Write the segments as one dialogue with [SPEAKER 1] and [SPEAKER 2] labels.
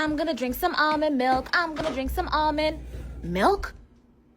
[SPEAKER 1] I'm gonna drink some almond milk. I'm gonna drink some almond milk.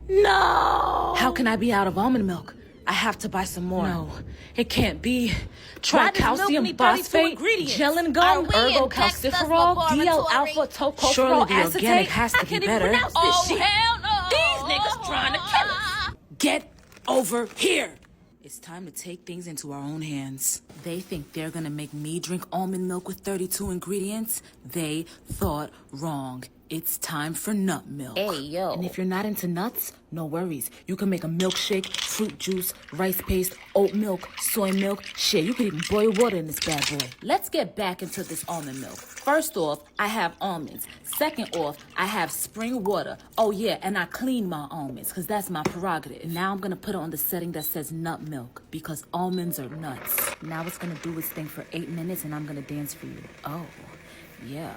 [SPEAKER 1] No!
[SPEAKER 2] How can I be out of almond milk? I have to buy some more. No, it can't be. Try
[SPEAKER 1] Why does milk
[SPEAKER 2] calcium
[SPEAKER 1] need 32
[SPEAKER 2] phosphate,
[SPEAKER 1] ingredients?
[SPEAKER 2] gellan
[SPEAKER 1] Are
[SPEAKER 2] gum,
[SPEAKER 1] we in
[SPEAKER 2] ergocalciferol,
[SPEAKER 1] Texas
[SPEAKER 2] DL
[SPEAKER 1] laboratory?
[SPEAKER 2] alpha tocopherol
[SPEAKER 3] Surely the
[SPEAKER 2] acetate.
[SPEAKER 3] organic has to
[SPEAKER 1] I
[SPEAKER 3] be
[SPEAKER 1] can't even
[SPEAKER 3] better.
[SPEAKER 1] pronounce this
[SPEAKER 2] Oh,
[SPEAKER 1] shit.
[SPEAKER 2] hell no!
[SPEAKER 1] These niggas trying to kill us.
[SPEAKER 2] Get over here. It's time to take things into our own hands. They think they're gonna make me drink almond milk with 32 ingredients? They thought wrong. It's time for nut milk.
[SPEAKER 1] Hey, yo.
[SPEAKER 2] And if you're not into nuts, no worries. You can make a milkshake, fruit juice, rice paste, oat milk, soy milk. Shit, you could even boil water in this bad boy. Let's get back into this almond milk. First off, I have almonds. Second off, I have spring water. Oh yeah, and I clean my almonds, because that's my prerogative. Now I'm gonna put it on the setting that says nut milk, because almonds are nuts. Now it's gonna do its thing for 8 minutes, and I'm gonna dance for you. Oh, yeah.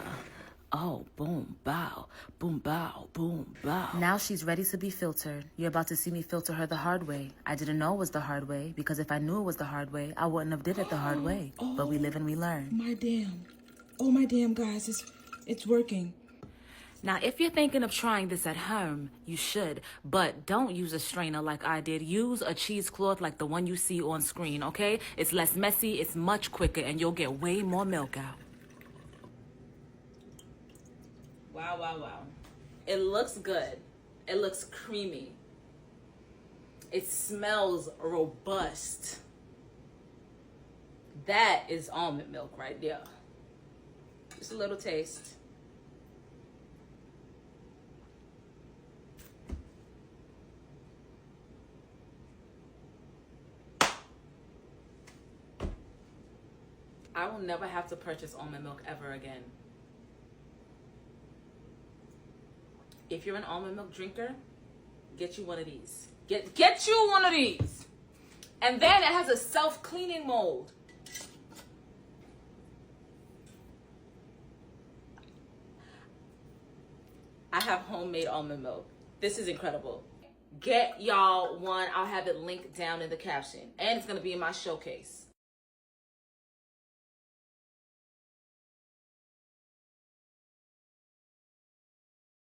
[SPEAKER 2] Oh, boom, bow, boom, bow, boom, bow. Now she's ready to be filtered. You're about to see me filter her the hard way. I didn't know it was the hard way, because if I knew it was the hard way, I wouldn't have did it the hard way. But we live and we learn.
[SPEAKER 3] My damn. Oh, my damn, guys. It's working.
[SPEAKER 2] Now, if you're thinking of trying this at home, you should, but don't use a strainer like I did. Use a cheesecloth like the one you see on screen, okay? It's less messy, it's much quicker, and you'll get way more milk out. Wow, wow, wow. It looks good. It looks creamy. It smells robust. That is almond milk right there. Just a little taste. I will never have to purchase almond milk ever again. If you're an almond milk drinker, get you one of these. Get you one of these. And then it has a self-cleaning mold. I have homemade almond milk. This is incredible. Get y'all one. I'll have it linked down in the caption. And it's going to be in my showcase.